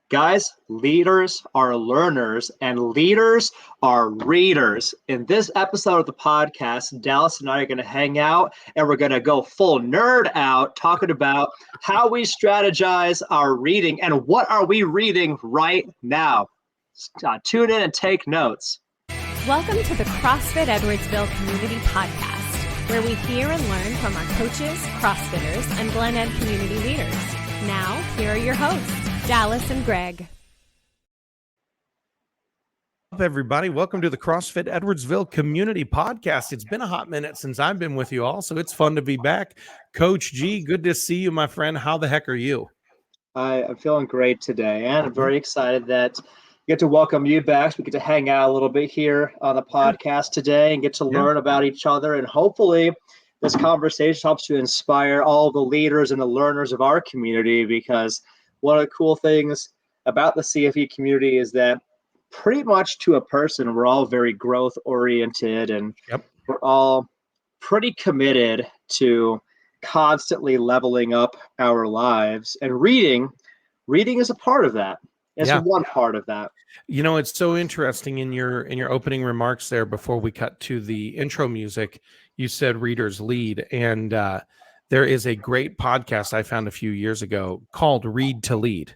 Guys, leaders are learners and leaders are readers. In this episode of the podcast, Dallas and I are going to hang out and we're going to go full nerd out talking about how we strategize our reading and what are we reading right now. Tune in and take notes. Welcome to the CrossFit Edwardsville Community Podcast, where we hear and learn from our coaches, CrossFitters, and Glen Ed community leaders. Now, here are your hosts, Dallas and Greg. Up, everybody. Welcome to the CrossFit Edwardsville Community Podcast. It's been a hot minute since I've been with you all, so it's fun to be back. Coach G, good to see you, my friend. How the heck are you? I'm feeling great today, and I'm very excited that we get to welcome you back. So we get to hang out a little bit here on the podcast today and get to learn about each other, and hopefully this conversation helps to inspire all the leaders and the learners of our community, because one of the cool things about the CFE community is that pretty much to a person, we're all very growth oriented and we're all pretty committed to constantly leveling up our lives. And reading is a part of that. It's one part of that. You know, it's so interesting in your opening remarks there before we cut to the intro music, you said readers lead. And there is a great podcast I found a few years ago called Read to Lead.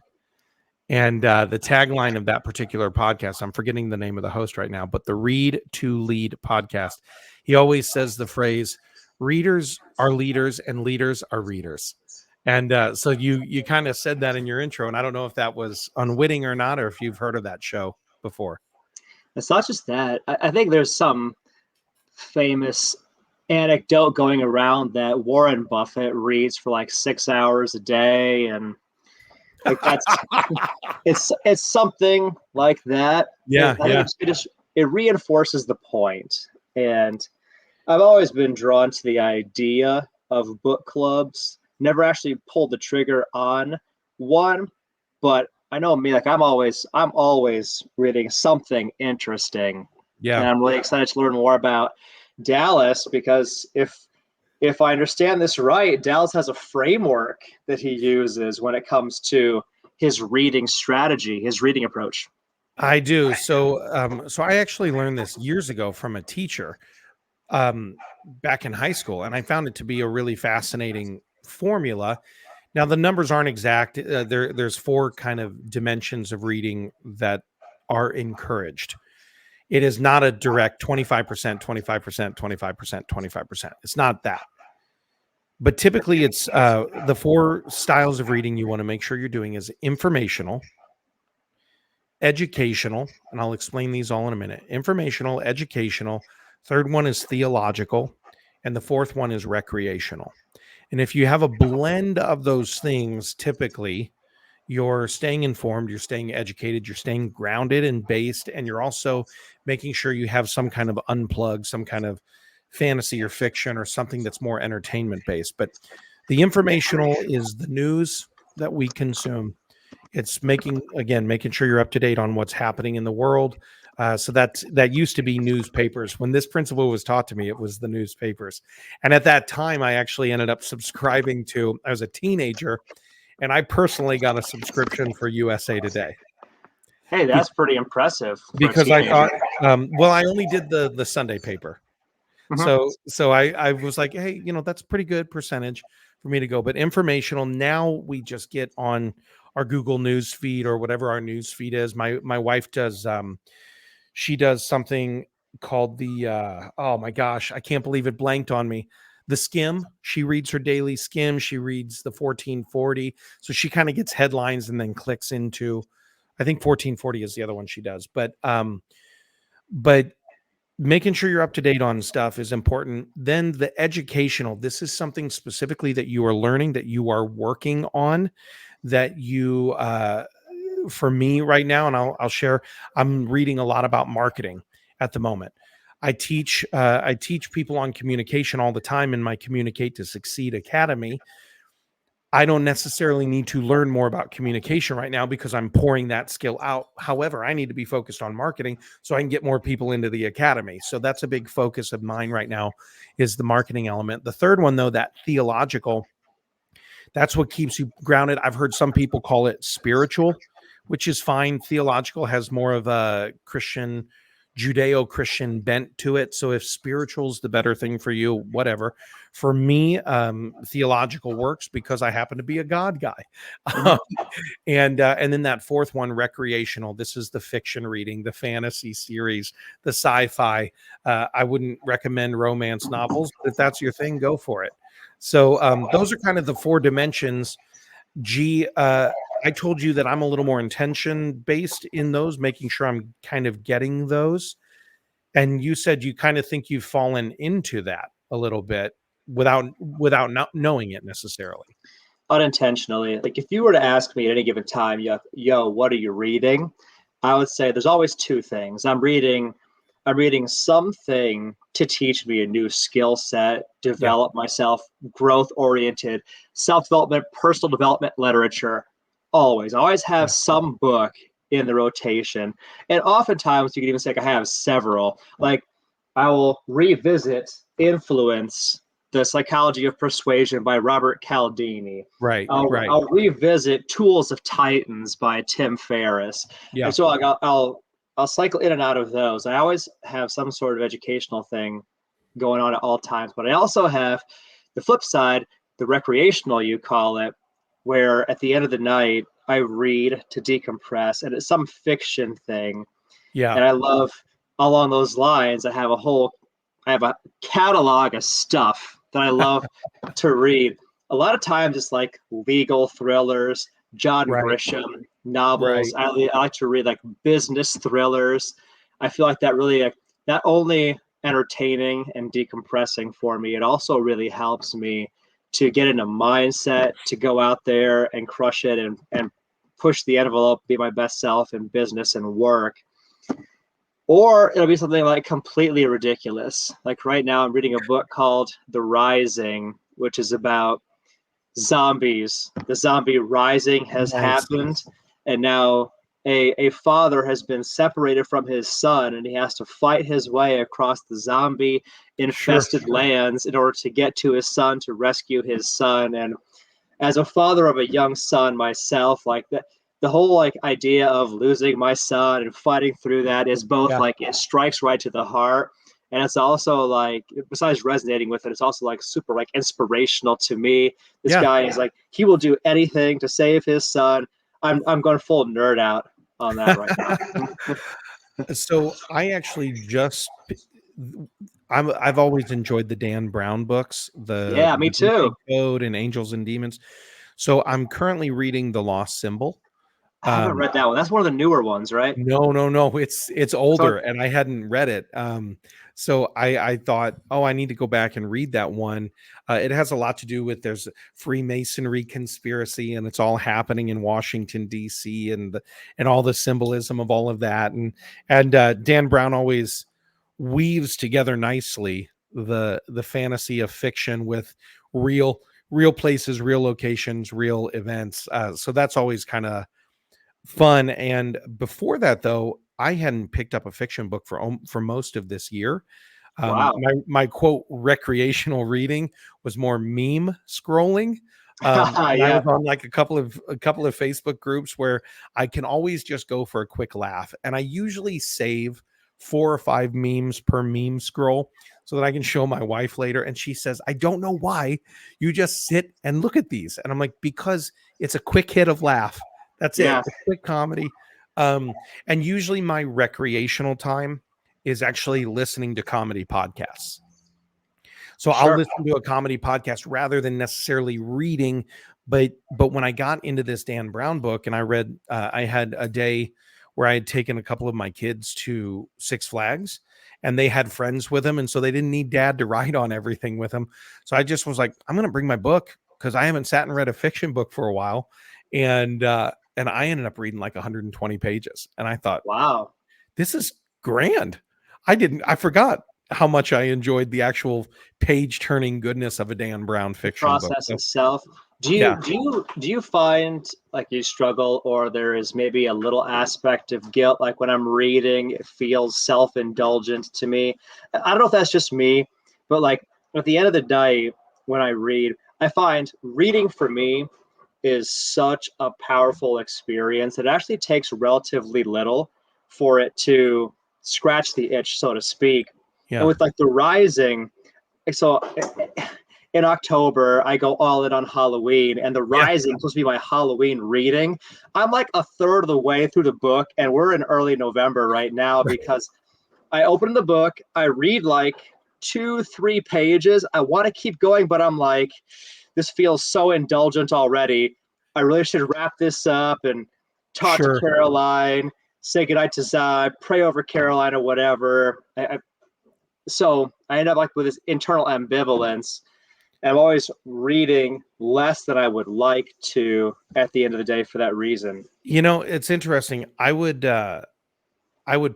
And the tagline of that particular podcast, I'm forgetting the name of the host right now, but the Read to Lead podcast, he always says the phrase, readers are leaders and leaders are readers. And so you kind of said that in your intro, and I don't know if that was unwitting or not, or if you've heard of that show before. It's not just that. I think there's some famous anecdote going around that Warren Buffett reads for like 6 hours a day, and like that's it's something like that. It reinforces the point. And I've always been drawn to the idea of book clubs. Never actually pulled the trigger on one, but I know me, like I'm always reading something interesting. Yeah. And I'm really excited to learn more about Dallas, because if I understand this right, Dallas has a framework that he uses when it comes to his reading strategy, his reading approach. I do. So I actually learned this years ago from a teacher back in high school, and I found it to be a really fascinating formula. Now, the numbers aren't exact. There's 4 kind of dimensions of reading that are encouraged. It is not a direct 25%, 25%, 25%, 25%. It's not that. But typically it's the 4 styles of reading you want to make sure you're doing is informational, educational, and I'll explain these all in a minute. Informational, educational. Third one is theological. And the fourth one is recreational. And if you have a blend of those things, typically you're staying informed, you're staying educated, you're staying grounded and based, and you're also making sure you have some kind of unplug, some kind of fantasy or fiction or something that's more entertainment based. But the informational is the news that we consume. It's making sure you're up to date on what's happening in the world. So that used to be newspapers. When this principle was taught to me, it was the newspapers. And at that time, I actually ended up subscribing to, I was a teenager, and I personally got a subscription for USA Today. Hey, that's pretty impressive. Because I thought, I only did the Sunday paper. Mm-hmm. So I was like, hey, that's a pretty good percentage for me to go. But informational, now we just get on our Google News feed or whatever our news feed is. My wife does, she does something called the, oh my gosh, I can't believe it blanked on me. The Skim. She reads her daily Skim. She reads the 1440. So she kind of gets headlines and then clicks into, I think 1440 is the other one she does. But making sure you're up to date on stuff is important. Then the educational, this is something specifically that you are learning, that you are working on, that you, for me right now, and I'll share, I'm reading a lot about marketing at the moment. I teach people on communication all the time in my Communicate to Succeed Academy. I don't necessarily need to learn more about communication right now because I'm pouring that skill out. However, I need to be focused on marketing so I can get more people into the academy. So that's a big focus of mine right now, is the marketing element. The third one, though, that theological, that's what keeps you grounded. I've heard some people call it spiritual, which is fine. Theological has more of a Christian, Judeo-Christian bent to it. So if spiritual is the better thing for you, whatever. For me, theological works because I happen to be a God guy. Mhm. And then that fourth one, recreational. This is the fiction reading, the fantasy series, the sci-fi. I wouldn't recommend romance novels, but if that's your thing, go for it. So those are kind of the four dimensions. I told you that I'm a little more intention based in those, making sure I'm kind of getting those. And you said you kind of think you've fallen into that a little bit without not knowing it necessarily. Unintentionally. Like if you were to ask me at any given time, yo, what are you reading? I would say there's always two things. I'm reading something to teach me a new skill set, Yeah, develop myself, growth oriented, self development, personal development literature. I always have yeah, some book in the rotation. And oftentimes you can even say like, I have several. Like I will revisit Influence, The Psychology of Persuasion by Robert Cialdini. right, I'll, right. I'll revisit Tools of Titans by Tim Ferriss. Yeah, And so I'll cycle in and out of those. I always have some sort of educational thing going on at all times, but I also have the flip side, the recreational, you call it, where at the end of the night, I read to decompress, and it's some fiction thing. yeah, And I love along those lines, I have a catalog of stuff that I love to read. A lot of times it's like legal thrillers, John right, Grisham novels. right. I like to read like business thrillers. I feel like that really not only entertaining and decompressing for me, it also really helps me to get in a mindset to go out there and crush it and push the envelope, be my best self in business and work. Or it'll be something like completely ridiculous. Like right now, I'm reading a book called The Rising, which is about zombies. The zombie rising has Nice. happened, and now a father has been separated from his son, and he has to fight his way across the zombie Sure. infested lands in order to get to his son to rescue his son. And as a father of a young son myself, like the whole like idea of losing my son and fighting through that is both Yeah, like it strikes right to the heart, and it's also like besides resonating with it, it's also like super like inspirational to me. This yeah. guy is like he will do anything to save his son. I'm going full nerd out on that right now. So I actually I've always enjoyed the Dan Brown books, the Yeah, me Da Vinci too. Code and Angels and Demons. So I'm currently reading The Lost Symbol. I haven't Um, read that one. That's one of the newer ones, right? No, no, no. It's So older, and I hadn't read it. So I thought, oh, I need to go back and read that one. It has a lot to do with there's Freemasonry conspiracy, and it's all happening in Washington D.C. and all the symbolism of all of that. And Dan Brown always weaves together nicely the fantasy of fiction with real places, real locations, real events. So that's always kind of fun. And before that, though, I hadn't picked up a fiction book for most of this year. wow. My quote recreational reading was more meme scrolling. And I Yeah, was on like a couple of Facebook groups where I can always just go for a quick laugh, and I usually save 4 or 5 memes per meme scroll so that I can show my wife later. And she says, "I don't know why you just sit and look at these," and I'm like, "Because it's a quick hit of laugh. That's it. yeah, It's quick comedy." Um, and usually my recreational time is actually listening to comedy podcasts. So I'll sure. listen to a comedy podcast rather than necessarily reading. But when I got into this Dan Brown book and I read, I had a day where I had taken a couple of my kids to Six Flags, and they had friends with them, and so they didn't need dad to write on everything with them. So I just was like, I'm going to bring my book because I haven't sat and read a fiction book for a while, and I ended up reading like 120 pages, and I thought, Wow. this is grand. I forgot how much I enjoyed the actual page turning goodness of a Dan Brown The fiction book. process So itself. Do yeah, you do you do you find like you struggle or there is maybe a little aspect of guilt like when I'm reading it feels self-indulgent to me. I don't know if that's just me, but like at the end of the day when I read, I find reading for me is such a powerful experience. It actually takes relatively little for it to scratch the itch, so to speak. And Yeah. with like the Rising, so in October, I go all in on Halloween, and The Yeah. Rising is supposed to be my Halloween reading. I'm like a third of the way through the book, and we're in early November right now because I open the book, I read like 2-3 pages. I want to keep going, but I'm like, this feels so indulgent already. I really should wrap this up and talk to Sure. Caroline, say goodnight to Zod, pray over Caroline or whatever. So I end up like with this internal ambivalence. And I'm always reading less than I would like to at the end of the day for that reason. You know, it's interesting. I would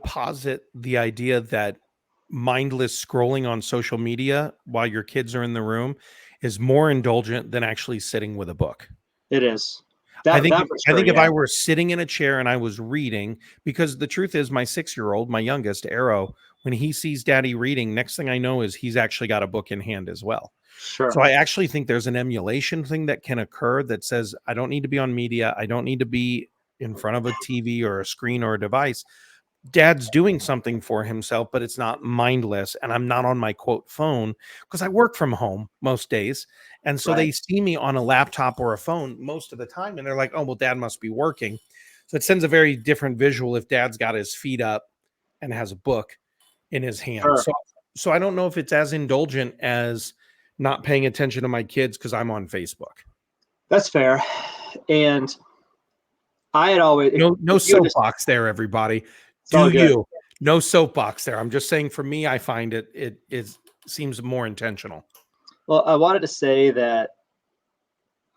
posit the idea that mindless scrolling on social media while your kids are in the room is more indulgent than actually sitting with a book. It is. I That think that for I sure, think if yeah. I were sitting in a chair and I was reading, because the truth is my 6-year-old, my youngest, Arrow, when he sees daddy reading, next thing I know is he's actually got a book in hand as well. Sure. So I actually think there's an emulation thing that can occur that says I don't need to be on media, I don't need to be in front of a TV or a screen or a device. Dad's doing something for himself, but it's not mindless. And I'm not on my quote phone because I work from home most days. And so Right. they see me on a laptop or a phone most of the time. And they're like, oh, well, dad must be working. So it sends a very different visual if dad's got his feet up and has a book in his hand. Sure. So I don't know if it's as indulgent as not paying attention to my kids because I'm on Facebook. That's fair. And I had always, No you had just, soapbox there, everybody. it's all Do good. you? No soapbox there. I'm just saying for me, I find it seems more intentional. Well, I wanted to say that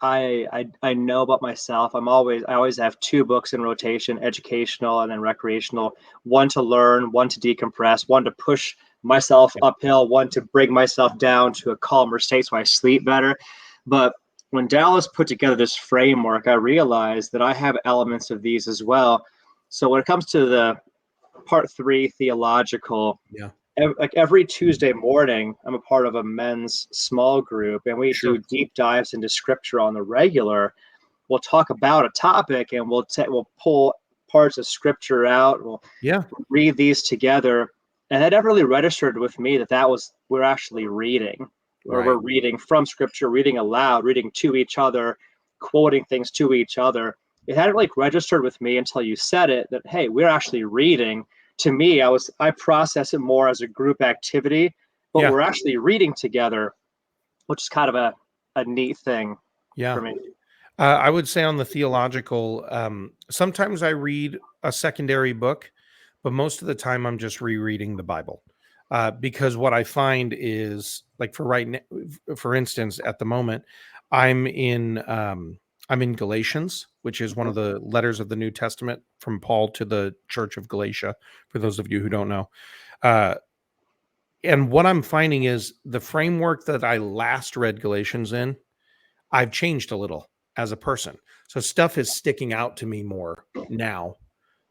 I know about myself. I always have 2 books in rotation, educational and then recreational, one to learn, one to decompress, one to push myself uphill, one to bring myself down to a calmer state so I sleep better. But when Dallas put together this framework, I realized that I have elements of these as well. So when it comes to the part 3 theological, Yeah, like every Tuesday morning, I'm a part of a men's small group, and we sure. do deep dives into scripture on the regular. We'll talk about a topic, and we'll pull parts of scripture out. We'll Yeah, read these together, and it never really registered with me that we're actually reading, or right. we're reading from scripture, reading aloud, reading to each other, quoting things to each other. It hadn't like registered with me until you said it that hey, we're actually reading. To me, I process it more as a group activity, but Yeah, we're actually reading together, which is kind of a neat thing yeah. for me. I would say on the theological, sometimes I read a secondary book, but most of the time I'm just rereading the Bible. Because what I find is like for instance, at the moment, I'm in I'm in Galatians, which is one of the letters of the New Testament from Paul to the Church of Galatia. For those of you who don't know, uh, and what I'm finding is the framework that I last read Galatians in, I've changed a little as a person. So stuff is sticking out to me more now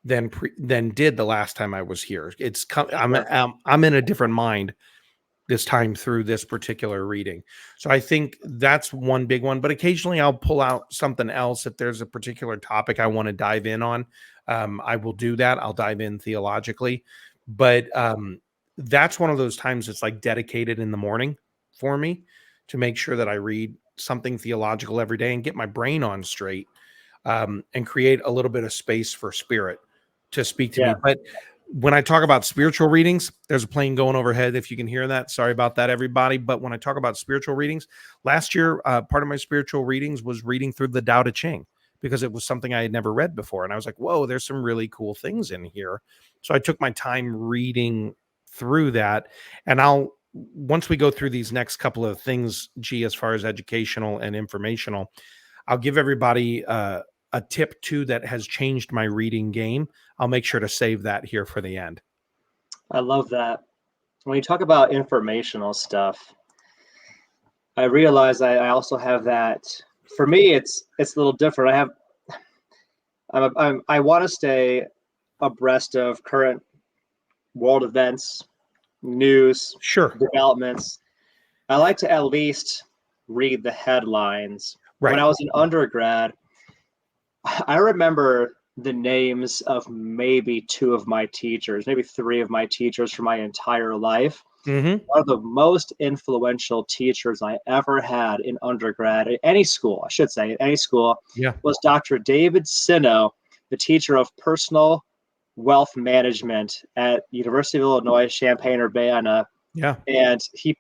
than did the last time I was here. I'm in a different mind this time through this particular reading. So I think that's one big one, but occasionally I'll pull out something else if there's a particular topic I want to dive in on. I will do that. I'll dive in theologically, but that's one of those times it's like dedicated in the morning for me to make sure that I read something theological every day and get my brain on straight, and create a little bit of space for spirit to speak to Yeah. me. But when I talk about spiritual readings, there's a plane going overhead. If you can hear that, sorry about that, everybody. But when I talk about spiritual readings, last year, part of my spiritual readings was reading through the Tao Te Ching because it was something I had never read before. And I was like, whoa, there's some really cool things in here. So I took my time reading through that. And once we go through these next couple of things, G, as far as educational and informational, I'll give everybody a tip too that has changed my reading game. I'll make sure to save that here for the end. I love that. When you talk about informational stuff, I realize I also have that. For me, it's a little different. I want to stay abreast of current world events, news, Sure. developments. I like to at least read the headlines. when I was an undergrad, I remember the names of maybe 2 of my teachers, maybe 3 of my teachers for my entire life. Mm-hmm. One of the most influential teachers I ever had in undergrad, at any school, I should say, at any school, Yeah. was Dr. David Sino, the teacher of personal wealth management at University of Illinois, Champaign-Urbana. Yeah. And he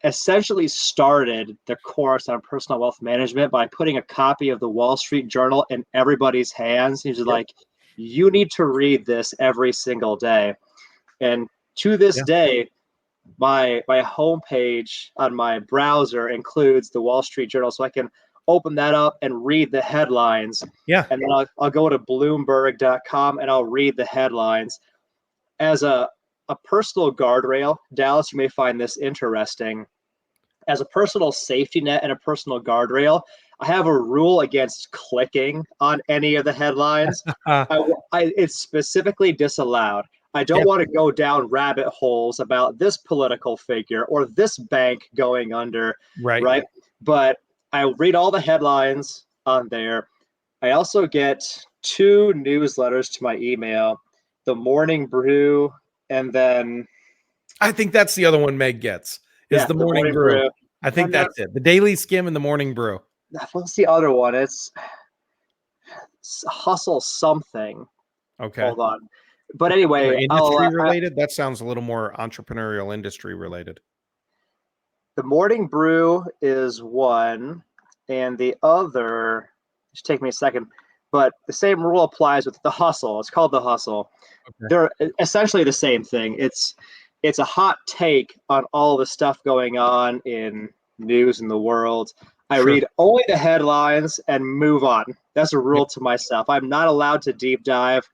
essentially started the course on personal wealth management by putting a copy of the Wall Street Journal in everybody's hands. He was like, you need to read this every single day. And to this day, my homepage on my browser includes the Wall Street Journal, so I can open that up and read the headlines. Yeah. And then I'll go to Bloomberg.com and I'll read the headlines. As a personal guardrail, Dallas, you may find this interesting. As a personal safety net and a personal guardrail, I have a rule against clicking on any of the headlines. It's specifically disallowed. I don't want to go down rabbit holes about this political figure or this bank going under, right? But I read all the headlines on there. I also get 2 newsletters to my email, the Morning Brew, and then I think that's the other one Meg gets is the Morning Brew. I think that's it. The Daily Skim and the Morning Brew. What's the other one? It's Hustle something. Okay. Hold on. But anyway, industry related? That sounds a little more entrepreneurial industry related. The Morning Brew is one, and the other, just take me a second, but the same rule applies with the Hustle. It's called the Hustle. Okay. They're essentially the same thing. It's a hot take on all the stuff going on in news in the world. I read only the headlines and move on. That's a rule to myself. I'm not allowed to deep dive.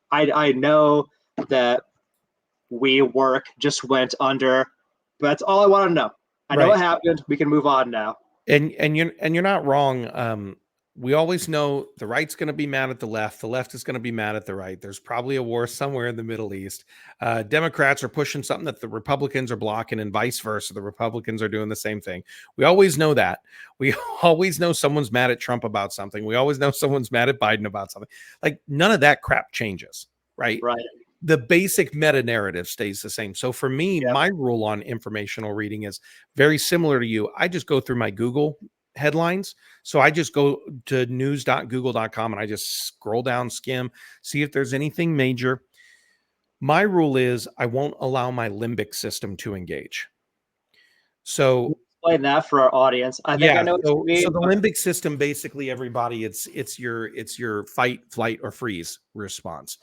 I know that WeWork just went under, but that's all I want to know. I know what happened. We can move on now. And you're not wrong. We always know the right's going to be mad at the left. The left is going to be mad at the right. There's probably a war somewhere in the Middle East. Democrats are pushing something that the Republicans are blocking, and vice versa. The Republicans are doing the same thing. We always know that. We always know someone's mad at Trump about something. We always know someone's mad at Biden about something. Like, none of that crap changes, right? Right. The basic meta narrative stays the same. So for me, my rule on informational reading is very similar to you. I just go through my Google headlines. So I just go to news.google.com and I just scroll down, skim, see if there's anything major. My rule is I won't allow my limbic system to engage. So explain that for our audience. I think I know so the limbic system, basically, everybody, it's your fight, flight, or freeze response.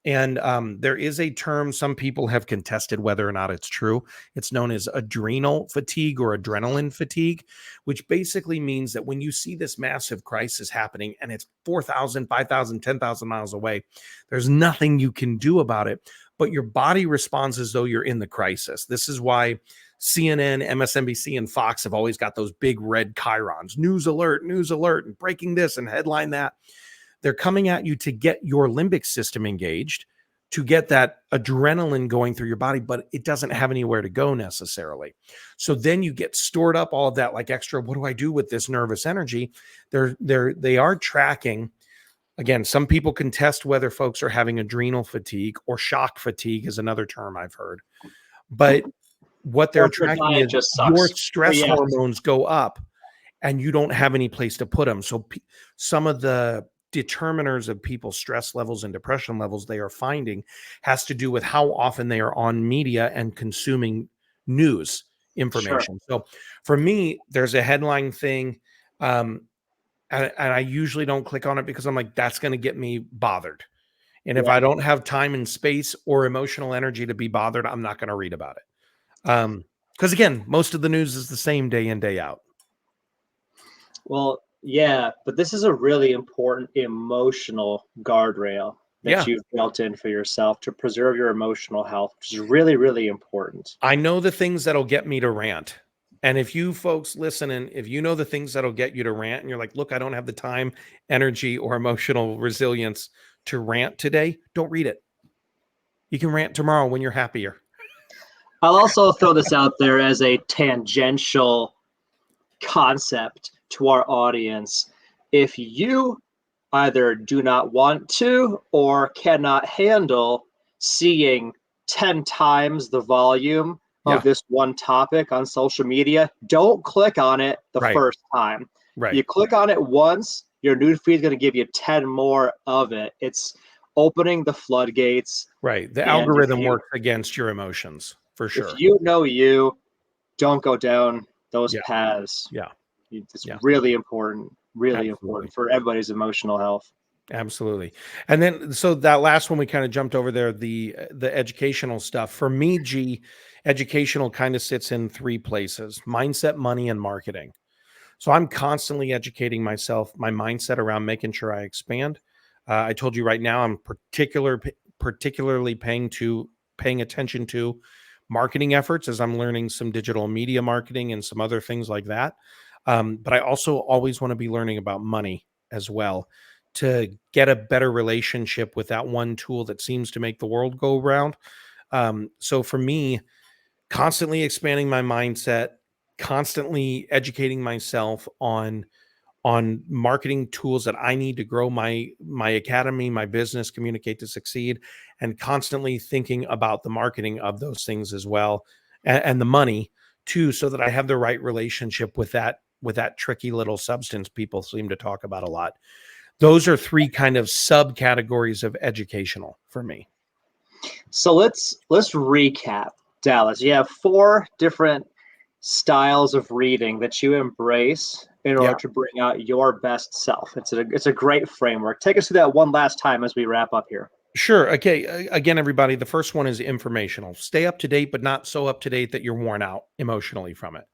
And there is a term, some people have contested whether or not it's true. It's known as adrenal fatigue or adrenaline fatigue, which basically means that when you see this massive crisis happening and it's 4,000, 5,000, 10,000 miles away, there's nothing you can do about it, but your body responds as though you're in the crisis. This is why CNN, MSNBC, and Fox have always got those big red chyrons, news alert, and breaking this and headline that. They're coming at you to get your limbic system engaged, to get that adrenaline going through your body, but it doesn't have anywhere to go necessarily. So then you get stored up all of that like extra, what do I do with this nervous energy? They are tracking. Again, some people contest whether folks are having adrenal fatigue, or shock fatigue is another term I've heard. But what they're tracking is your stress hormones go up and you don't have any place to put them. So some of the determiners of people's stress levels and depression levels they are finding has to do with how often they are on media and consuming news information. So for me, there's a headline thing, and I usually don't click on it because I'm like, that's going to get me bothered. And if I don't have time and space or emotional energy to be bothered, I'm not going to read about it. Because again, most of the news is the same day in, day out. Well, yeah, but this is a really important emotional guardrail that you've built in for yourself to preserve your emotional health, which is really, really important. I know the things that'll get me to rant. And if you folks listen, and if you know the things that'll get you to rant, and you're like, look, I don't have the time, energy, or emotional resilience to rant today, don't read it. You can rant tomorrow when you're happier. I'll also throw this out there as a tangential concept. to our audience, if you either do not want to or cannot handle seeing 10 times the volume of this one topic on social media, don't click on it the first time. You click on it once, your news feed is going to give you 10 more of it. It's opening the floodgates. Right. The algorithm works against your emotions, for sure. If you know you, don't go down those paths. Yeah. It's really important, important for everybody's emotional health. Absolutely. And then, so that last one, we kind of jumped over there, the educational stuff. For me, educational kind of sits in three places: mindset, money, and marketing. So I'm constantly educating myself, my mindset around making sure I expand. I told you right now, I'm particularly paying attention to marketing efforts as I'm learning some digital media marketing and some other things like that. But I also always want to be learning about money as well, to get a better relationship with that one tool that seems to make the world go round. So for me, constantly expanding my mindset, constantly educating myself on marketing tools that I need to grow my academy, my business, Communicate to Succeed, and constantly thinking about the marketing of those things as well, and the money too, so that I have the right relationship with that tricky little substance people seem to talk about a lot. Those are three kind of subcategories of educational for me. So let's recap, Dallas. You have 4 different styles of reading that you embrace in order to bring out your best self. It's a great framework. Take us through that one last time as we wrap up here. Sure. Okay. Again, everybody, the first one is informational. Stay up to date, but not so up to date that you're worn out emotionally from it.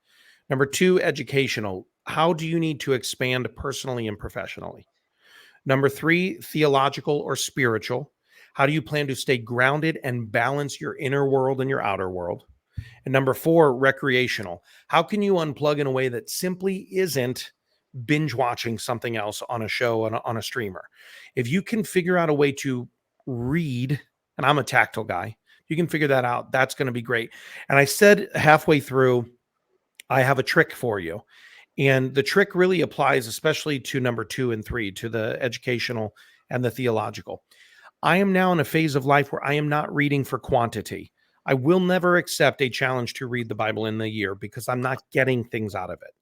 Number 2, educational. How do you need to expand personally and professionally? Number 3, theological or spiritual. How do you plan to stay grounded and balance your inner world and your outer world? And number 4, recreational. How can you unplug in a way that simply isn't binge watching something else on a show, on a streamer? If you can figure out a way to read, and I'm a tactile guy, you can figure that out, that's going to be great. And I said halfway through, I have a trick for you. And the trick really applies especially to number 2 and 3, to the educational and the theological. I am now in a phase of life where I am not reading for quantity. I will never accept a challenge to read the Bible in the year because I'm not getting things out of it.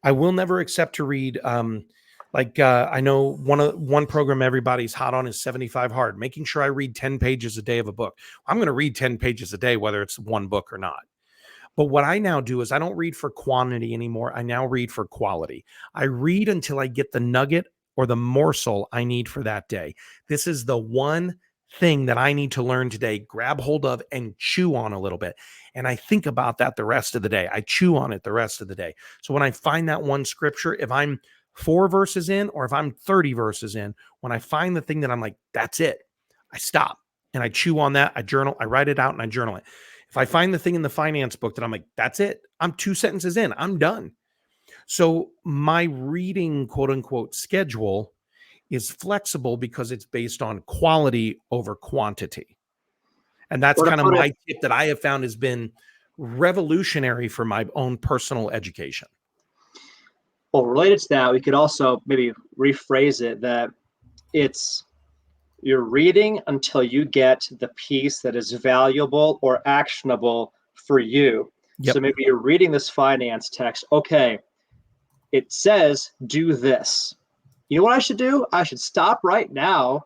I will never accept to read, I know one program everybody's hot on is 75 Hard, making sure I read 10 pages a day of a book. I'm going to read 10 pages a day, whether it's one book or not. But what I now do is I don't read for quantity anymore. I now read for quality. I read until I get the nugget or the morsel I need for that day. This is the one thing that I need to learn today, grab hold of and chew on a little bit. And I think about that the rest of the day. I chew on it the rest of the day. So when I find that one scripture, if I'm 4 verses in or if I'm 30 verses in, when I find the thing that I'm like, that's it, I stop and I chew on that. I journal, I write it out and I journal it. If I find the thing in the finance book that I'm like, that's it, I'm 2 sentences in, I'm done. So my reading, quote unquote, schedule is flexible because it's based on quality over quantity. And that's kind of my tip that I have found has been revolutionary for my own personal education. Well, related to that, we could also maybe rephrase it that you're reading until you get the piece that is valuable or actionable for you. Yep. So maybe you're reading this finance text. Okay, it says do this. You know what I should do? I should stop right now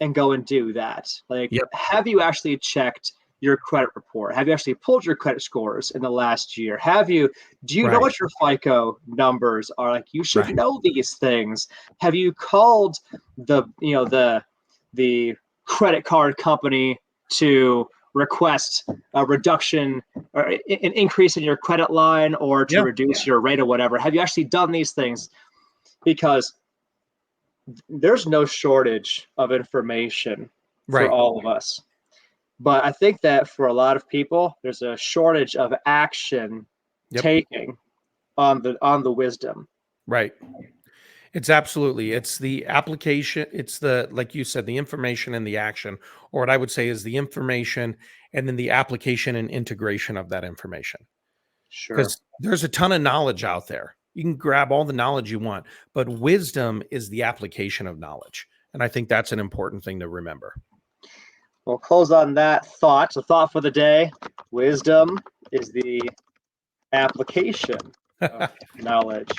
and go and do that. Like, have you actually checked your credit report? Have you actually pulled your credit scores in the last year? Do you know what your FICO numbers are? Like, you should know these things. Have you called the credit card company to request a reduction or an increase in your credit line or to reduce your rate or whatever? Have you actually done these things? Because there's no shortage of information for all of us. But I think that for a lot of people, there's a shortage of action taking on the wisdom. Right. It's the application. It's like you said, the information and the action, or what I would say is the information and then the application and integration of that information. Sure. Because there's a ton of knowledge out there. You can grab all the knowledge you want, but wisdom is the application of knowledge. And I think that's an important thing to remember. We'll close on that thought. The thought for the day: wisdom is the application of knowledge.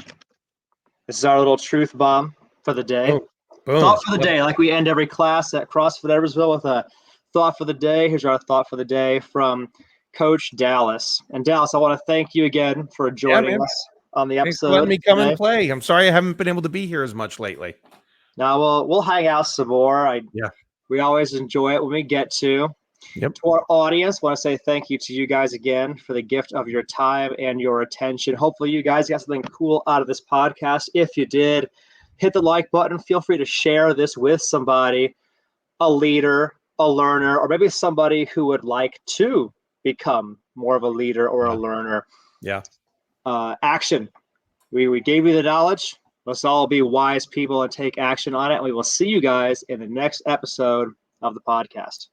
This is our little truth bomb for the day. Boom. Boom. Thought for the day, like we end every class at CrossFit Edwardsville with a thought for the day. Here's our thought for the day from Coach Dallas. And Dallas, I want to thank you again for joining us on the Thanks episode. for letting me come today. and play. I'm sorry I haven't been able to be here as much lately. Now we'll hang out some more. Yeah. We always enjoy it when we get to. Yep. To our audience, I want to say thank you to you guys again for the gift of your time and your attention. Hopefully you guys got something cool out of this podcast. If you did, hit the like button. Feel free to share this with somebody, a leader, a learner, or maybe somebody who would like to become more of a leader or a learner. Yeah. Action. We gave you the knowledge. Let's all be wise people and take action on it. And we will see you guys in the next episode of the podcast.